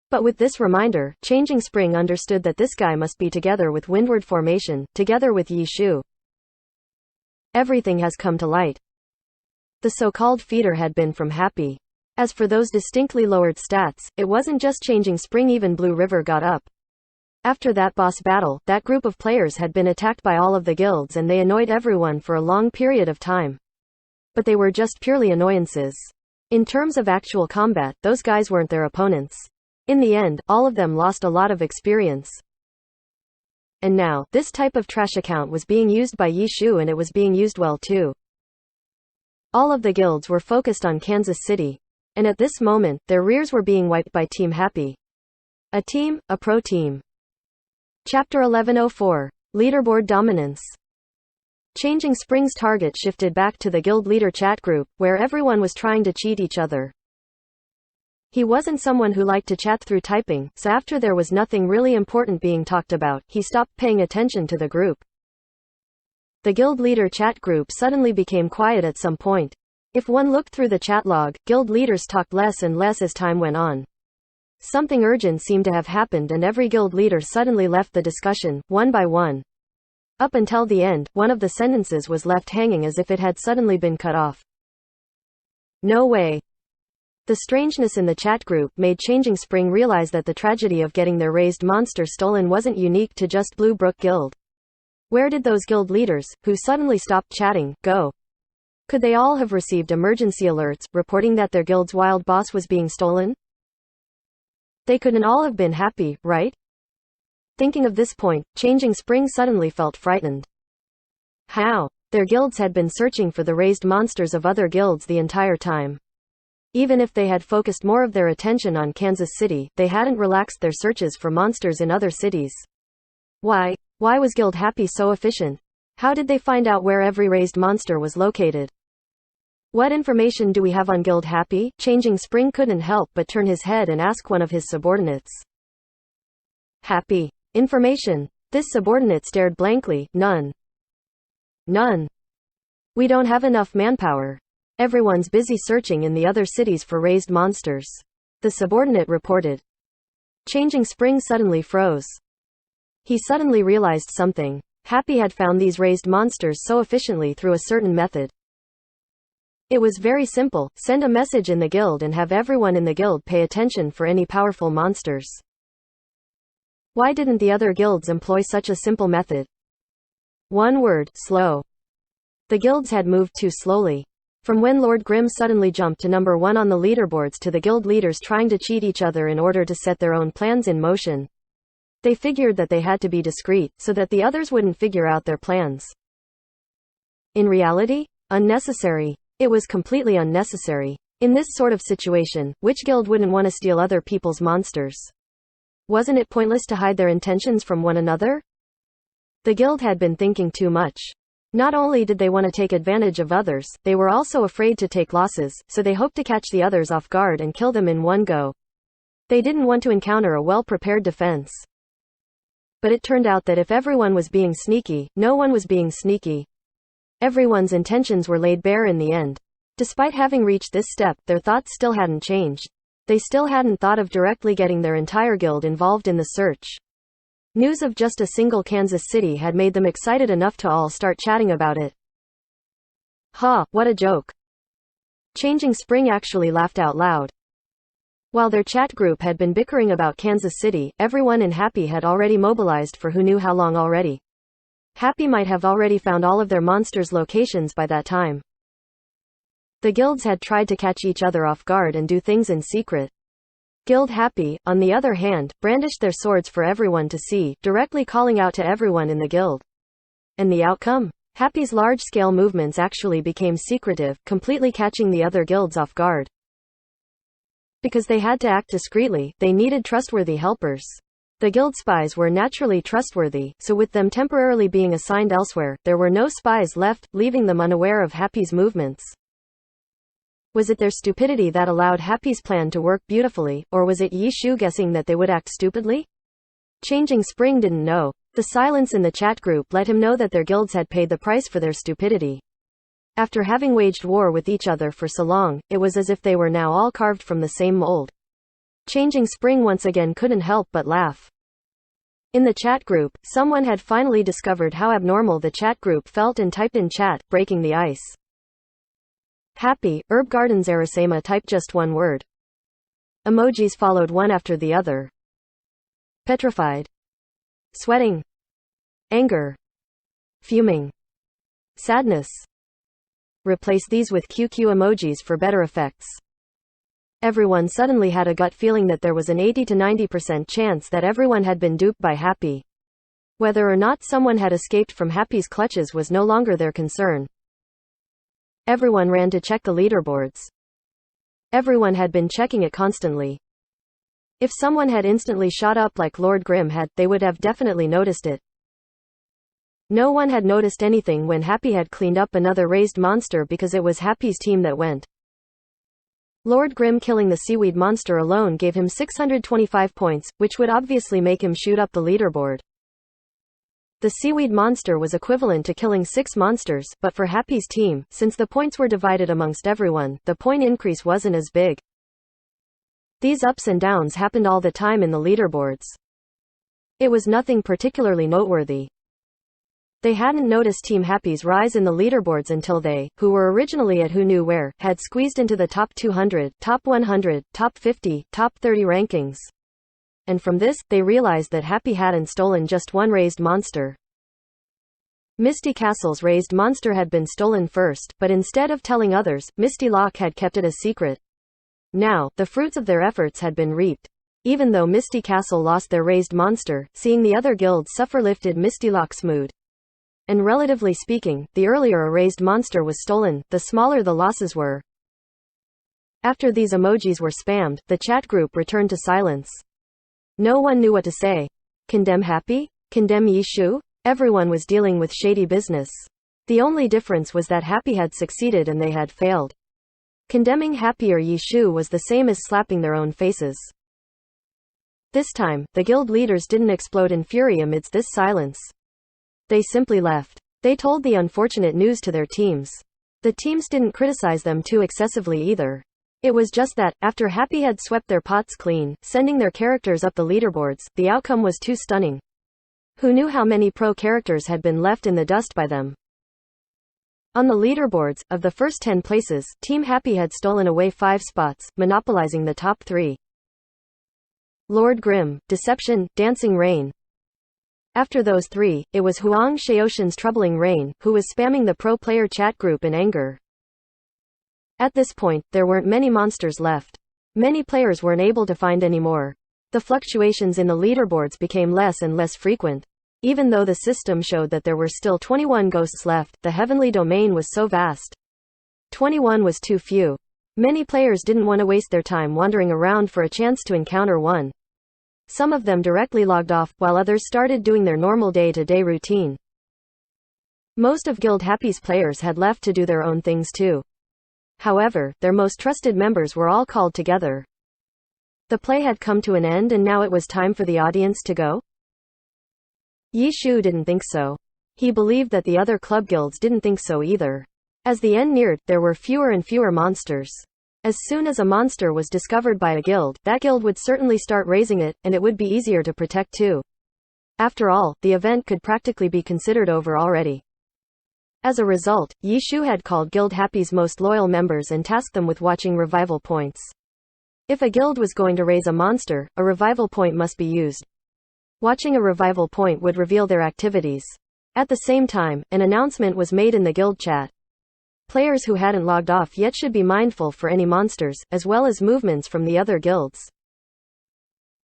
But with this reminder, Changing Spring understood that this guy must be together with Windward Formation, together with Yishu. Everything has come to light. The so-called feeder had been from Happy. As for those distinctly lowered stats, it wasn't just Changing Spring, even Blue River got up. After that boss battle, that group of players had been attacked by all of the guilds and they annoyed everyone for a long period of time. But they were just purely annoyances. In terms of actual combat, those guys weren't their opponents. In the end, all of them lost a lot of experience. And now, this type of trash account was being used by Yishu and it was being used well too. All of the guilds were focused on Kansas City. And at this moment, their rears were being wiped by Team Happy. A team, a pro team. Chapter 1104. Leaderboard Dominance. Changing Spring's target shifted back to the guild leader chat group, where everyone was trying to cheat each other. He wasn't someone who liked to chat through typing, so after there was nothing really important being talked about, he stopped paying attention to the group. The guild leader chat group suddenly became quiet at some point. If one looked through the chat log, guild leaders talked less and less as time went on. Something urgent seemed to have happened and every guild leader suddenly left the discussion, one by one. Up until the end, one of the sentences was left hanging as if it had suddenly been cut off. No way. The strangeness in the chat group made Changing Spring realize that the tragedy of getting their raised monster stolen wasn't unique to just Blue Brook Guild. Where did those guild leaders, who suddenly stopped chatting, go? Could they all have received emergency alerts, reporting that their guild's wild boss was being stolen? They couldn't all have been Happy, right? Thinking of this point, Changing Spring suddenly felt frightened. How? Their guilds had been searching for the raised monsters of other guilds the entire time. Even if they had focused more of their attention on Kansas City, they hadn't relaxed their searches for monsters in other cities. Why? Why was Guild Happy so efficient? How did they find out where every raised monster was located? What information do we have on Guild Happy? Changing Spring couldn't help but turn his head and ask one of his subordinates. Happy. Information. This subordinate stared blankly. None. None. We don't have enough manpower. Everyone's busy searching in the other cities for raised monsters. The subordinate reported. Changing Spring suddenly froze. He suddenly realized something. Happy had found these raised monsters so efficiently through a certain method. It was very simple, send a message in the guild and have everyone in the guild pay attention for any powerful monsters. Why didn't the other guilds employ such a simple method? One word, slow. The guilds had moved too slowly. From when Lord Grimm suddenly jumped to number 1 on the leaderboards to the guild leaders trying to cheat each other in order to set their own plans in motion. They figured that they had to be discreet, so that the others wouldn't figure out their plans. In reality, unnecessary. It was completely unnecessary. In this sort of situation, which guild wouldn't want to steal other people's monsters? Wasn't it pointless to hide their intentions from one another? The guild had been thinking too much. Not only did they want to take advantage of others, they were also afraid to take losses, so they hoped to catch the others off guard and kill them in one go. They didn't want to encounter a well-prepared defense. But it turned out that if everyone was being sneaky, no one was being sneaky. Everyone's intentions were laid bare in the end. Despite having reached this step, their thoughts still hadn't changed. They still hadn't thought of directly getting their entire guild involved in the search. News of just a single Kansas City had made them excited enough to all start chatting about it. Ha, what a joke. Changing Spring actually laughed out loud. While their chat group had been bickering about Kansas City, everyone in Happy had already mobilized for who knew how long already. Happy might have already found all of their monsters' locations by that time. The guilds had tried to catch each other off guard and do things in secret. Guild Happy, on the other hand, brandished their swords for everyone to see, directly calling out to everyone in the guild. And the outcome? Happy's large-scale movements actually became secretive, completely catching the other guilds off guard. Because they had to act discreetly, they needed trustworthy helpers. The guild spies were naturally trustworthy, so with them temporarily being assigned elsewhere, there were no spies left, leaving them unaware of Happy's movements. Was it their stupidity that allowed Happy's plan to work beautifully, or was it Yi Shu guessing that they would act stupidly? Changing Spring didn't know. The silence in the chat group let him know that their guilds had paid the price for their stupidity. After having waged war with each other for so long, it was as if they were now all carved from the same mold. Changing Spring once again couldn't help but laugh. In the chat group, someone had finally discovered how abnormal the chat group felt and typed in chat, breaking the ice. Happy, Herb Gardens Arasema typed just one word. Emojis followed one after the other. Petrified. Sweating. Anger. Fuming. Sadness. Replace these with QQ emojis for better effects. Everyone suddenly had a gut feeling that there was an 80 to 90% chance that everyone had been duped by Happy. Whether or not someone had escaped from Happy's clutches was no longer their concern. Everyone ran to check the leaderboards. Everyone had been checking it constantly. If someone had instantly shot up like Lord Grimm had, they would have definitely noticed it. No one had noticed anything when Happy had cleaned up another raised monster because it was Happy's team that went. Lord Grimm killing the seaweed monster alone gave him 625 points, which would obviously make him shoot up the leaderboard. The seaweed monster was equivalent to killing 6 monsters, but for Happy's team, since the points were divided amongst everyone, the point increase wasn't as big. These ups and downs happened all the time in the leaderboards. It was nothing particularly noteworthy. They hadn't noticed Team Happy's rise in the leaderboards until they, who were originally at who knew where, had squeezed into the top 200, top 100, top 50, top 30 rankings. And from this, they realized that Happy hadn't stolen just one raised monster. Misty Castle's raised monster had been stolen first, but instead of telling others, Misty Lock had kept it a secret. Now, the fruits of their efforts had been reaped. Even though Misty Castle lost their raised monster, seeing the other guilds suffer lifted Misty Lock's mood. And relatively speaking, the earlier a raised monster was stolen, the smaller the losses were. After these emojis were spammed, the chat group returned to silence. No one knew what to say. Condemn Happy? Condemn Yi Shu? Everyone was dealing with shady business. The only difference was that Happy had succeeded and they had failed. Condemning Happy or Yi Shu was the same as slapping their own faces. This time, the guild leaders didn't explode in fury amidst this silence. They simply left. They told the unfortunate news to their teams. The teams didn't criticize them too excessively either. It was just that, after Happy had swept their pots clean, sending their characters up the leaderboards, the outcome was too stunning. Who knew how many pro characters had been left in the dust by them? On the leaderboards, of the first 10 places, Team Happy had stolen away 5 spots, monopolizing the top 3. Lord Grimm, Deception, Dancing Rain. After those 3, it was Huang Xiaoshan's Troubling Rain, who was spamming the pro player chat group in anger. At this point, there weren't many monsters left. Many players weren't able to find any more. The fluctuations in the leaderboards became less and less frequent. Even though the system showed that there were still 21 ghosts left, the heavenly domain was so vast. 21 was too few. Many players didn't want to waste their time wandering around for a chance to encounter one. Some of them directly logged off, while others started doing their normal day-to-day routine. Most of Guild Happy's players had left to do their own things too. However, their most trusted members were all called together. The play had come to an end and now it was time for the audience to go? Yi Shu didn't think so. He believed that the other club guilds didn't think so either. As the end neared, there were fewer and fewer monsters. As soon as a monster was discovered by a guild, that guild would certainly start raising it, and it would be easier to protect too. After all, the event could practically be considered over already. As a result, Yi Shu had called Guild Happy's most loyal members and tasked them with watching revival points. If a guild was going to raise a monster, a revival point must be used. Watching a revival point would reveal their activities. At the same time, an announcement was made in the guild chat. Players who hadn't logged off yet should be mindful for any monsters, as well as movements from the other guilds.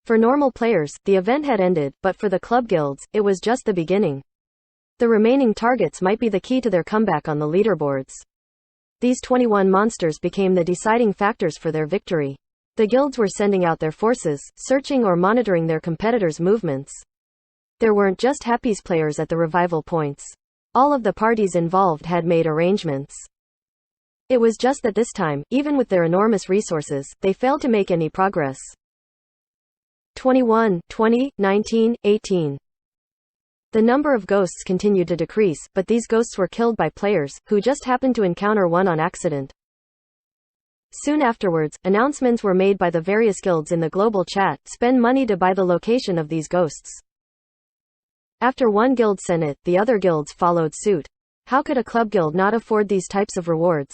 For normal players, the event had ended, but for the club guilds, it was just the beginning. The remaining targets might be the key to their comeback on the leaderboards. These 21 monsters became the deciding factors for their victory. The guilds were sending out their forces, searching or monitoring their competitors' movements. There weren't just Happy's players at the revival points. All of the parties involved had made arrangements. It was just that this time, even with their enormous resources, they failed to make any progress. 21, 20, 19, 18. The number of ghosts continued to decrease, but these ghosts were killed by players, who just happened to encounter one on accident. Soon afterwards, announcements were made by the various guilds in the global chat, spend money to buy the location of these ghosts. After one guild sent it, the other guilds followed suit. How could a club guild not afford these types of rewards?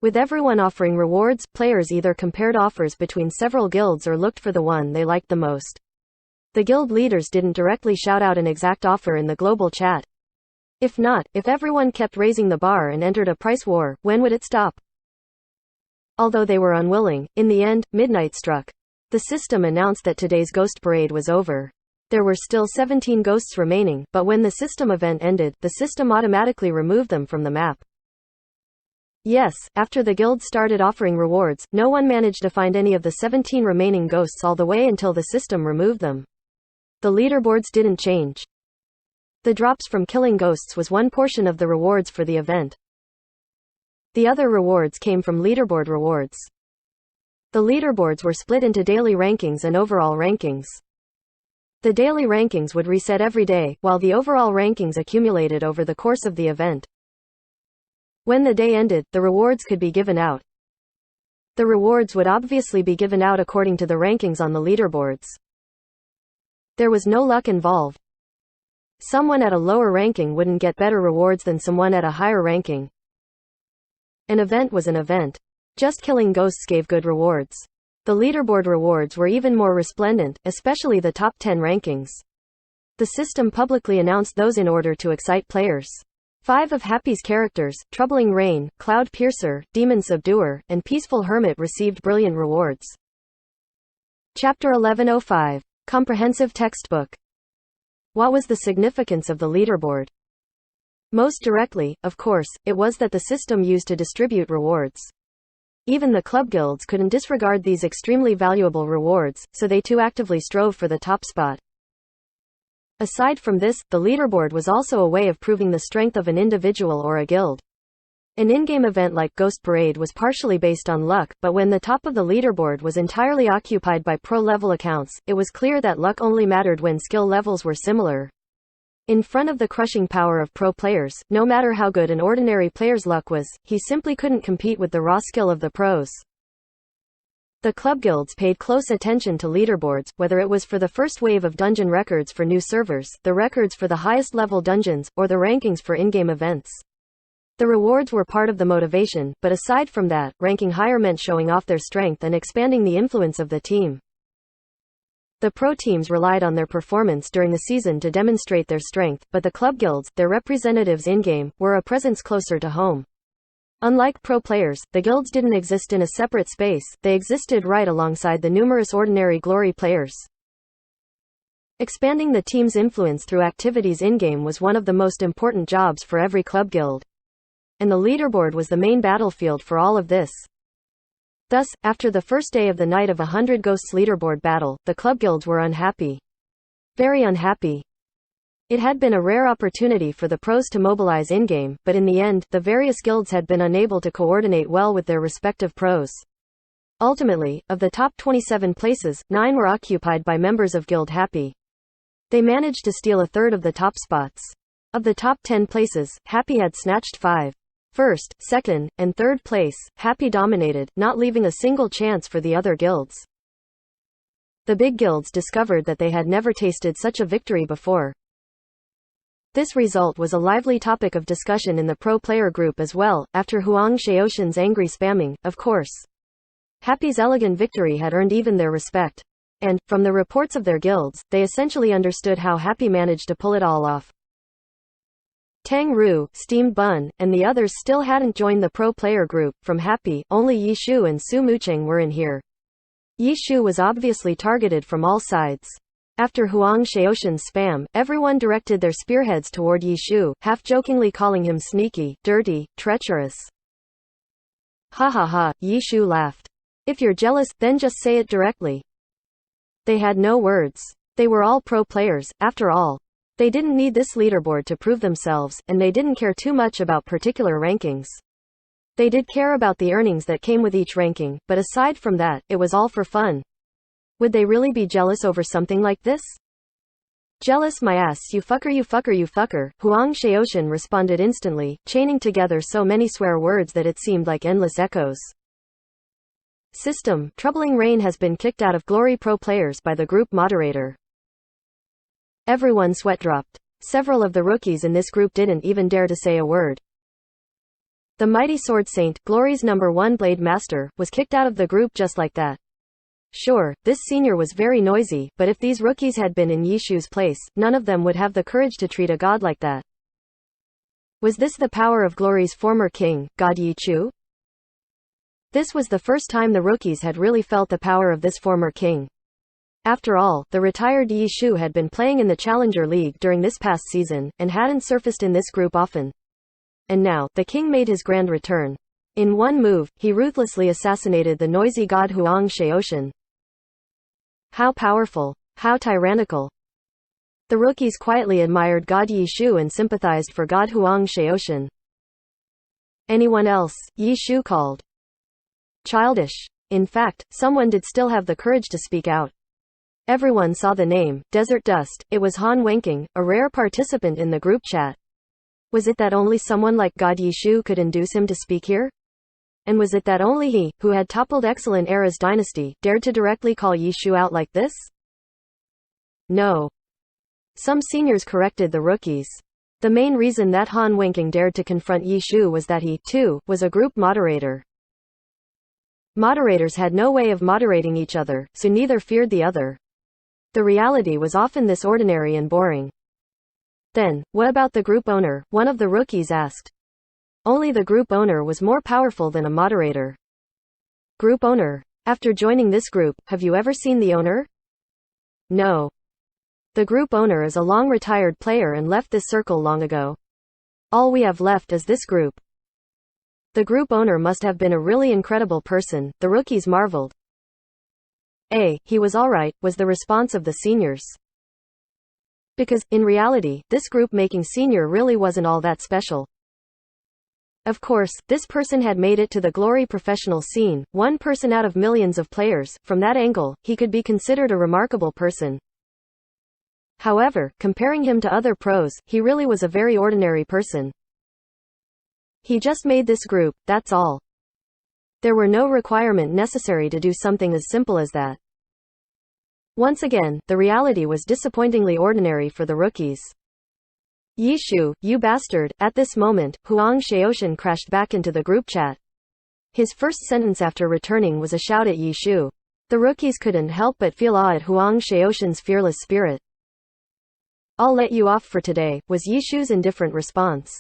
With everyone offering rewards, players either compared offers between several guilds or looked for the one they liked the most. The guild leaders didn't directly shout out an exact offer in the global chat. If everyone kept raising the bar and entered a price war, when would it stop? Although they were unwilling, in the end, midnight struck. The system announced that today's ghost parade was over. There were still 17 ghosts remaining, but when the system event ended, the system automatically removed them from the map. Yes, after the guild started offering rewards, no one managed to find any of the 17 remaining ghosts all the way until the system removed them. The leaderboards didn't change. The drops from killing ghosts was one portion of the rewards for the event. The other rewards came from leaderboard rewards. The leaderboards were split into daily rankings and overall rankings. The daily rankings would reset every day, while the overall rankings accumulated over the course of the event. When the day ended, the rewards could be given out. The rewards would obviously be given out according to the rankings on the leaderboards. There was no luck involved. Someone at a lower ranking wouldn't get better rewards than someone at a higher ranking. An event was an event. Just killing ghosts gave good rewards. The leaderboard rewards were even more resplendent, especially the top 10 rankings. The system publicly announced those in order to excite players. 5 of Happy's characters, Troubling Rain, Cloud Piercer, Demon Subduer, and Peaceful Hermit received brilliant rewards. Chapter 1105. Comprehensive Textbook. What was the significance of the leaderboard? Most directly, of course, it was that the system used to distribute rewards. Even the club guilds couldn't disregard these extremely valuable rewards, so they too actively strove for the top spot. Aside from this, the leaderboard was also a way of proving the strength of an individual or a guild. An in-game event like Ghost Parade was partially based on luck, but when the top of the leaderboard was entirely occupied by pro-level accounts, it was clear that luck only mattered when skill levels were similar. In front of the crushing power of pro players, no matter how good an ordinary player's luck was, he simply couldn't compete with the raw skill of the pros. The club guilds paid close attention to leaderboards, whether it was for the first wave of dungeon records for new servers, the records for the highest level dungeons, or the rankings for in-game events. The rewards were part of the motivation, but aside from that, ranking higher meant showing off their strength and expanding the influence of the team. The pro teams relied on their performance during the season to demonstrate their strength, but the club guilds, their representatives in-game, were a presence closer to home. Unlike pro players, the guilds didn't exist in a separate space, they existed right alongside the numerous ordinary glory players. Expanding the team's influence through activities in-game was one of the most important jobs for every club guild. And the leaderboard was the main battlefield for all of this. Thus, after the first day of the Night of 100 Ghosts leaderboard battle, the club guilds were unhappy. Very unhappy. It had been a rare opportunity for the pros to mobilize in-game, but in the end, the various guilds had been unable to coordinate well with their respective pros. Ultimately, of the top 27 places, 9 were occupied by members of Guild Happy. They managed to steal a third of the top spots. Of the top 10 places, Happy had snatched 5. First, second, and third place, Happy dominated, not leaving a single chance for the other guilds. The big guilds discovered that they had never tasted such a victory before. This result was a lively topic of discussion in the pro player group as well, after Huang Shaoxin's angry spamming, of course. Happy's elegant victory had earned even their respect. And, from the reports of their guilds, they essentially understood how Happy managed to pull it all off. Tang Ru, Steamed Bun, and the others still hadn't joined the pro player group. From Happy, only Yishu and Su Mucheng were in here. Yishu was obviously targeted from all sides. After Huang Shaoxin's spam, everyone directed their spearheads toward Yishu, half-jokingly calling him sneaky, dirty, treacherous. Ha ha ha, Yishu laughed. If you're jealous, then just say it directly. They had no words. They were all pro players, after all. They didn't need this leaderboard to prove themselves, and they didn't care too much about particular rankings. They did care about the earnings that came with each ranking, but aside from that, it was all for fun. Would they really be jealous over something like this? Jealous my ass, you fucker, you fucker, you fucker, Huang Shaoxin responded instantly, chaining together so many swear words that it seemed like endless echoes. System, Troubling Rain has been kicked out of Glory Pro players by the group moderator. Everyone sweat dropped. Several of the rookies in this group didn't even dare to say a word. The mighty Sword Saint, Glory's #1 Blade Master, was kicked out of the group just like that. Sure, this senior was very noisy, but if these rookies had been in Yishu's place, none of them would have the courage to treat a god like that. Was this the power of Glory's former king, God Yichu? This was the first time the rookies had really felt the power of this former king. After all, the retired Yishu had been playing in the Challenger League during this past season, and hadn't surfaced in this group often. And now, the king made his grand return. In one move, he ruthlessly assassinated the noisy god Huang Shaoxin. How powerful. How tyrannical. The rookies quietly admired God Yishu and sympathized for God Huang Shaoxin. Anyone else? Yishu called. Childish. In fact, someone did still have the courage to speak out. Everyone saw the name, Desert Dust. It was Han Wenking, a rare participant in the group chat. Was it that only someone like God Yishu could induce him to speak here? And was it that only he, who had toppled Excellent Era's dynasty, dared to directly call Yishu out like this? No. Some seniors corrected the rookies. The main reason that Han Wenking dared to confront Yishu was that he, too, was a group moderator. Moderators had no way of moderating each other, so neither feared the other. The reality was often this ordinary and boring. Then, what about the group owner? One of the rookies asked. Only the group owner was more powerful than a moderator. Group owner. After joining this group, have you ever seen the owner? No. The group owner is a long-retired player and left this circle long ago. All we have left is this group. The group owner must have been a really incredible person, the rookies marveled. He was alright, was the response of the seniors. Because, in reality, this group-making senior really wasn't all that special. Of course, this person had made it to the Glory professional scene, one person out of millions of players. From that angle, he could be considered a remarkable person. However, comparing him to other pros, he really was a very ordinary person. He just made this group, that's all. There were no requirement necessary to do something as simple as that. Once again, the reality was disappointingly ordinary for the rookies. Yishu, you bastard. At this moment, Huang Shaoxin crashed back into the group chat. His first sentence after returning was a shout at Yishu. The rookies couldn't help but feel awe at Huang Shaoxin's fearless spirit. I'll let you off for today, was Yishu's indifferent response.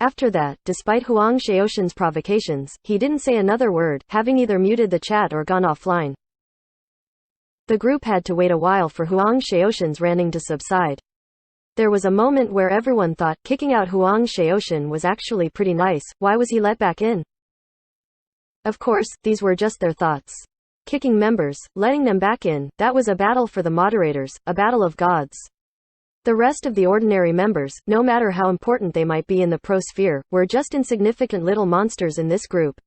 After that, despite Huang Xiaoshen's provocations, he didn't say another word, having either muted the chat or gone offline. The group had to wait a while for Huang Xiaoshen's ranting to subside. There was a moment where everyone thought kicking out Huang Xiaoshen was actually pretty nice. Why was he let back in? Of course, these were just their thoughts. Kicking members, letting them back in, that was a battle for the moderators, a battle of gods. The rest of the ordinary members, no matter how important they might be in the pro sphere, were just insignificant little monsters in this group.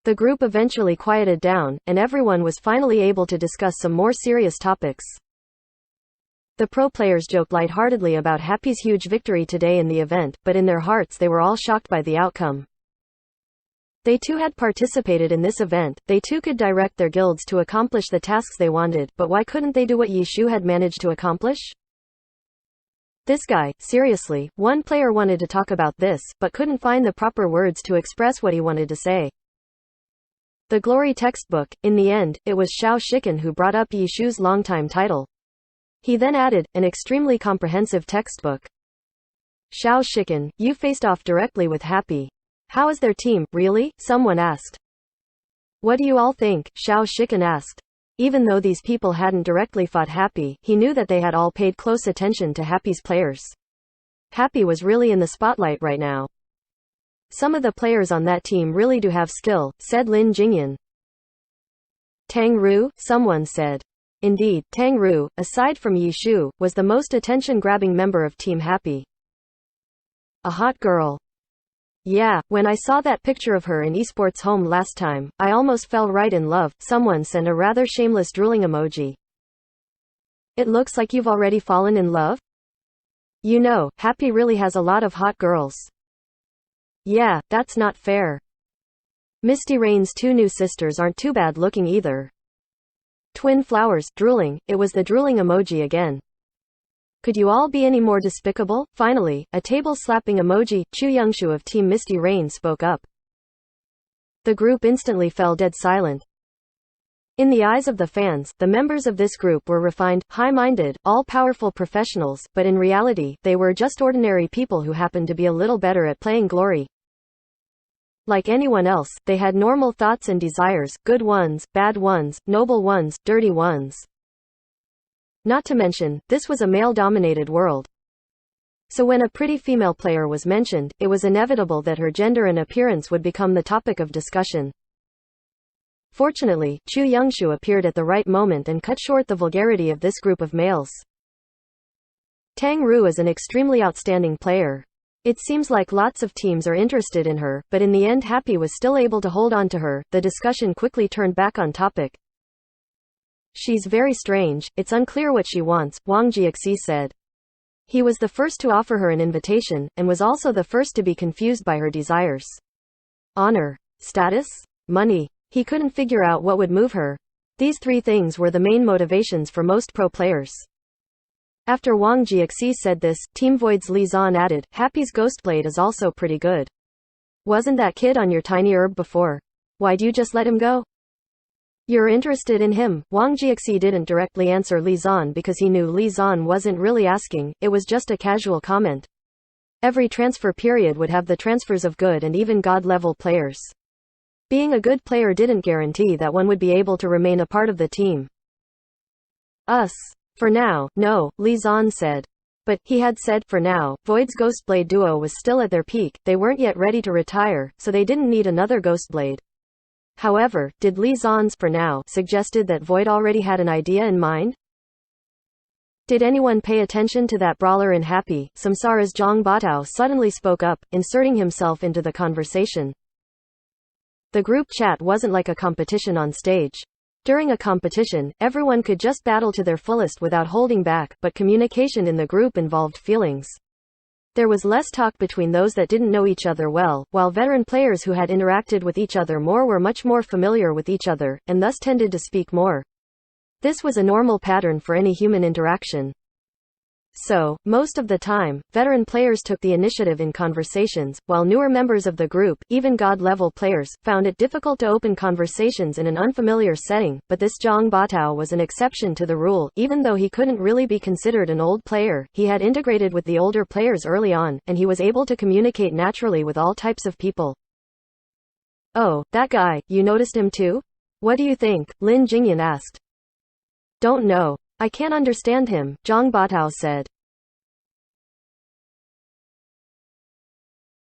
The group eventually quieted down, and everyone was finally able to discuss some more serious topics. The pro players joked lightheartedly about Happy's huge victory today in the event, but in their hearts they were all shocked by the outcome. They too had participated in this event, they too could direct their guilds to accomplish the tasks they wanted, but why couldn't they do what Yi Shu had managed to accomplish? This guy, seriously, one player wanted to talk about this, but couldn't find the proper words to express what he wanted to say. The Glory textbook, in the end, it was Xiao Shikan who brought up Yi Shu's longtime title. He then added, an extremely comprehensive textbook. Xiao Shikan, you faced off directly with Happy. How is their team, really? Someone asked. What do you all think? Xiao Shikan asked. Even though these people hadn't directly fought Happy, he knew that they had all paid close attention to Happy's players. Happy was really in the spotlight right now. Some of the players on that team really do have skill, said Lin Jingyan. Tang Ru, someone said. Indeed, Tang Ru, aside from Yi Shu, was the most attention-grabbing member of Team Happy. A hot girl. Yeah, when I saw that picture of her in esports home last time, I almost fell right in love. Someone sent a rather shameless drooling emoji. It looks like you've already fallen in love? You know, Happy really has a lot of hot girls. Yeah, that's not fair. Misty Rain's two new sisters aren't too bad looking either. Twin flowers, drooling, it was the drooling emoji again. Could you all be any more despicable? Finally, a table-slapping emoji, Chu Youngshu of Team Misty Rain spoke up. The group instantly fell dead silent. In the eyes of the fans, the members of this group were refined, high-minded, all-powerful professionals, but in reality, they were just ordinary people who happened to be a little better at playing Glory. Like anyone else, they had normal thoughts and desires, good ones, bad ones, noble ones, dirty ones. Not to mention, this was a male-dominated world. So when a pretty female player was mentioned, it was inevitable that her gender and appearance would become the topic of discussion. Fortunately, Chu Youngshu appeared at the right moment and cut short the vulgarity of this group of males. Tang Ru is an extremely outstanding player. It seems like lots of teams are interested in her, but in the end Happy was still able to hold on to her. The discussion quickly turned back on topic. She's very strange, it's unclear what she wants, Wang Jiaxi said. He was the first to offer her an invitation, and was also the first to be confused by her desires. Honor? Status? Money? He couldn't figure out what would move her. These three things were the main motivations for most pro players. After Wang Jiaxi said this, Team Void's Li Zan added, Happy's Ghostblade is also pretty good. Wasn't that kid on your tiny herb before? Why'd you just let him go? You're interested in him? Wang Jiaxi didn't directly answer Li Zan because he knew Li Zan wasn't really asking, it was just a casual comment. Every transfer period would have the transfers of good and even god-level players. Being a good player didn't guarantee that one would be able to remain a part of the team. Us. For now, no, Li Zan said. But, he had said, for now, Void's Ghostblade duo was still at their peak, they weren't yet ready to retire, so they didn't need another Ghostblade. However, did Li Zan's for now suggested that Void already had an idea in mind? Did anyone pay attention to that brawler in Happy? Samsara's Zhang Batao suddenly spoke up, inserting himself into the conversation. The group chat wasn't like a competition on stage. During a competition, everyone could just battle to their fullest without holding back, but communication in the group involved feelings. There was less talk between those that didn't know each other well, while veteran players who had interacted with each other more were much more familiar with each other, and thus tended to speak more. This was a normal pattern for any human interaction. So, most of the time, veteran players took the initiative in conversations, while newer members of the group, even God-level players, found it difficult to open conversations in an unfamiliar setting. But this Zhang Batao was an exception to the rule. Even though he couldn't really be considered an old player, he had integrated with the older players early on, and he was able to communicate naturally with all types of people. "Oh, that guy, you noticed him too? What do you think?" Lin Jingyan asked. "Don't know. I can't understand him," Zhang Batao said.